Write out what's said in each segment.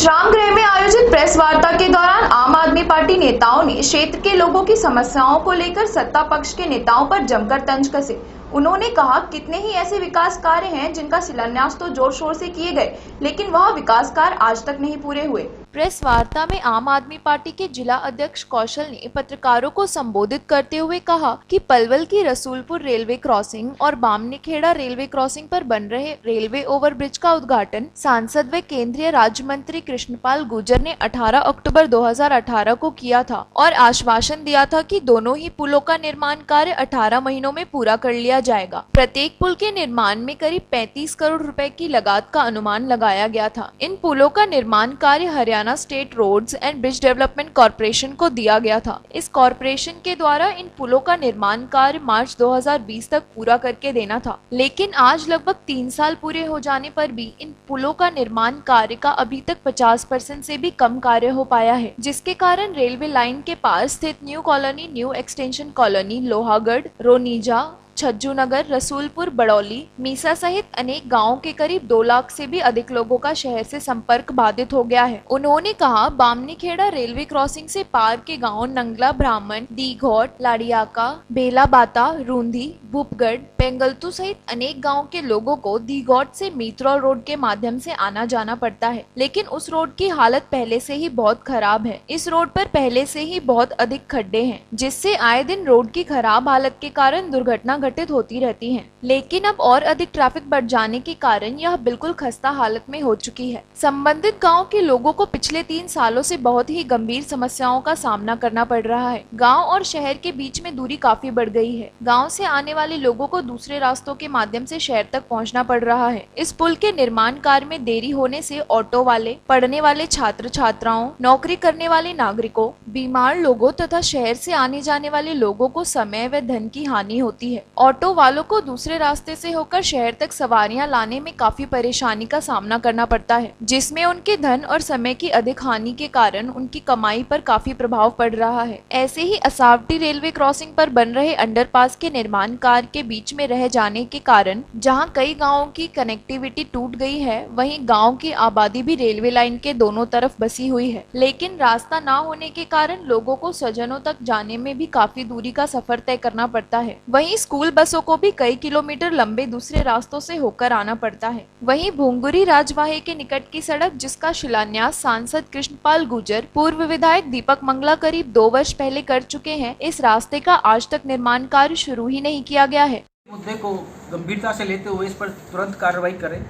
विश्राम गृह में आयोजित प्रेस वार्ता के दौरान आम आदमी पार्टी नेताओं ने क्षेत्र के लोगों की समस्याओं को लेकर सत्ता पक्ष के नेताओं पर जमकर तंज कसे। उन्होंने कहा, कितने ही ऐसे विकास कार्य हैं जिनका शिलान्यास तो जोर शोर से किए गए, लेकिन वह विकास कार्य आज तक नहीं पूरे हुए। प्रेस वार्ता में आम आदमी पार्टी के जिला अध्यक्ष कौशल ने पत्रकारों को संबोधित करते हुए कहा कि पलवल की रसूलपुर रेलवे क्रॉसिंग और बामनीखेड़ा रेलवे क्रॉसिंग पर बन रहे रेलवे ओवरब्रिज का उद्घाटन सांसद व केंद्रीय राज्य मंत्री कृष्णपाल गुर्जर ने 18 अक्टूबर 2018 को किया था और आश्वासन दिया था कि दोनों ही पुलों का निर्माण कार्य 18 महीनों में पूरा कर लिया जाएगा। प्रत्येक पुल के निर्माण में करीब 35 करोड़ रुपए की लागत का अनुमान लगाया गया था। इन पुलों का निर्माण कार्य Haryana State Roads and Bridge Development Corporation को दिया गया था। इस कॉर्पोरेशन के द्वारा इन पुलों का निर्माण कार्य मार्च 2020 तक पूरा करके देना था, लेकिन आज लगभग 3 साल पूरे हो जाने पर भी इन पुलों का निर्माण कार्य का अभी तक 50% से भी कम कार्य हो पाया है, जिसके कारण रेलवे लाइन के पास स्थित new colony, new extension colony, Lohagarh, Ronija, Chhajju Nagar, Rasulpur, Badauli, Meesa सहित अनेक गांवों के करीब 2 लाख से भी अधिक लोगों का शहर से संपर्क बाधित हो गया है। उन्होंने कहा, बामनीखेड़ा रेलवे क्रॉसिंग से पार के गांव नंगला, ब्राह्मण, दीघोट, लाड़ियाका, बेलाबाता, रूंधी, भूपगढ़, पेंगलतू सहित अनेक गाँव के लोगों को दीघोट से मीतरौल रोड के माध्यम से आना जाना पड़ता है, लेकिन उस रोड की हालत पहले से ही बहुत खराब है। इस रोड पर पहले से ही बहुत अधिक खड्डे हैं, जिससे आए दिन रोड की खराब हालत के कारण दुर्घटना घटित होती रहती हैं। लेकिन अब और अधिक ट्रैफिक बढ़ जाने के कारण यह बिल्कुल खस्ता हालत में हो चुकी है। संबंधित गांव के लोगों को पिछले 3 सालों से बहुत ही गंभीर समस्याओं का सामना करना पड़ रहा है। गांव और शहर के बीच में दूरी काफी बढ़ गई है। गांव से आने वाले लोगों को दूसरे रास्तों के माध्यम से शहर तक पहुंचना पड़ रहा है। इस पुल के निर्माण कार्य में देरी होने से ऑटो वाले, पढ़ने वाले छात्र छात्राओं, नौकरी करने वाले नागरिकों, बीमार लोगों तथा शहर से आने जाने वाले लोगों को समय व धन की हानि होती है। ऑटो वालों को दूसरे रास्ते से होकर शहर तक सवारियां लाने में काफी परेशानी का सामना करना पड़ता है, जिसमें उनके धन और समय की अधिक हानि के कारण उनकी कमाई पर काफी प्रभाव पड़ रहा है। ऐसे ही असावटी रेलवे क्रॉसिंग पर बन रहे अंडरपास के निर्माण कार्य के बीच में रह जाने के कारण जहां कई गांवों की कनेक्टिविटी टूट गई है, वहीं गांव की आबादी भी रेलवे लाइन के दोनों तरफ बसी हुई है, लेकिन रास्ता न होने के कारण लोगों को स्वजनों तक जाने में भी काफी दूरी का सफर तय करना पड़ता है। वहीं स्कूल बसों को भी कई किलोमीटर लंबे दूसरे रास्तों से होकर आना पड़ता है। वहीं भूंगुरी राजवाहे के निकट की सड़क, जिसका शिलान्यास सांसद कृष्णपाल गुर्जर, पूर्व विधायक दीपक मंगला करीब 2 वर्ष पहले कर चुके हैं, इस रास्ते का आज तक निर्माण कार्य शुरू ही नहीं किया गया है। मुद्दे को गंभीरता से लेते हुए इस पर तुरंत कार्रवाई करें।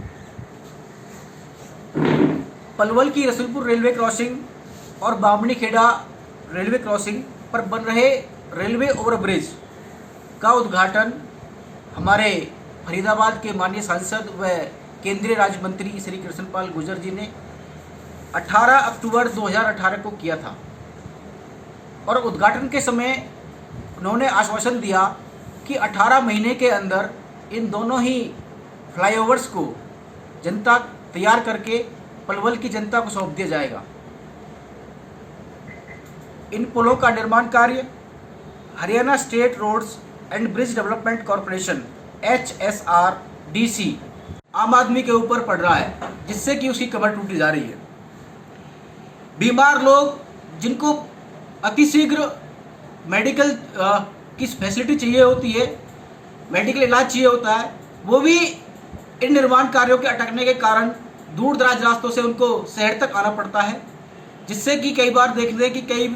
पलवल की रसूलपुर रेलवे क्रॉसिंग और बामनीखेड़ा रेलवे क्रॉसिंग पर बन रहे रेलवे ओवरब्रिज का उद्घाटन हमारे फरीदाबाद के माननीय सांसद व केंद्रीय राज्य मंत्री श्री कृष्णपाल गुर्जर जी ने 18 अक्टूबर 2018 को किया था और उद्घाटन के समय उन्होंने आश्वासन दिया कि 18 महीने के अंदर इन दोनों ही फ्लाईओवर्स को जनता तैयार करके पलवल की जनता को सौंप दिया जाएगा। इन पुलों का निर्माण कार्य Haryana State Roads and Bridge Development Corporation HSRDC आम आदमी के ऊपर पड़ रहा है, जिससे कि उसकी कमर टूटी जा रही है। बीमार लोग जिनको अतिशीघ्र मेडिकल की फैसिलिटी चाहिए होती है, मेडिकल इलाज चाहिए होता है, वो भी इन निर्माण कार्यों के अटकने के कारण दूर दराज रास्तों से उनको शहर तक आना पड़ता है, जिससे कि कई बार देखते हैं कि कई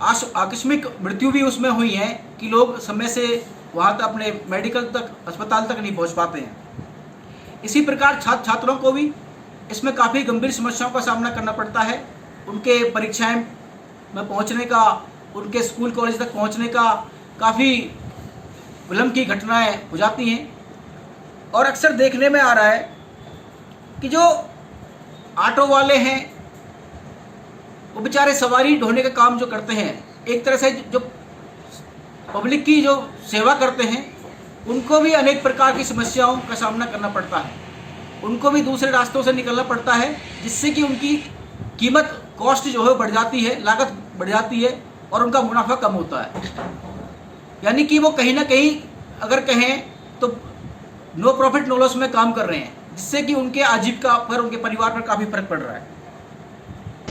आकस्मिक मृत्यु भी उसमें हुई है कि लोग समय से वहाँ तक अपने मेडिकल तक, अस्पताल तक नहीं पहुँच पाते हैं। इसी प्रकार छात्र छात्रों को भी इसमें काफ़ी गंभीर समस्याओं का सामना करना पड़ता है। उनके परीक्षाएं में पहुँचने का, उनके स्कूल कॉलेज तक पहुँचने का काफ़ी विलम्ब की घटनाएं हो जाती हैं और अक्सर देखने में आ रहा है कि जो ऑटो वाले हैं वो बेचारे सवारी ढोने का काम जो करते हैं, एक तरह से जो पब्लिक की जो सेवा करते हैं, उनको भी अनेक प्रकार की समस्याओं का सामना करना पड़ता है। उनको भी दूसरे रास्तों से निकलना पड़ता है, जिससे कि उनकी कीमत, कॉस्ट जो है बढ़ जाती है, लागत बढ़ जाती है और उनका मुनाफा कम होता है। यानी कि वो कहीं ना कहीं अगर कहें तो नो प्रॉफिट नो लॉस में काम कर रहे हैं, जिससे कि उनके आजीविका पर, उनके परिवार पर काफ़ी फर्क पड़ रहा है।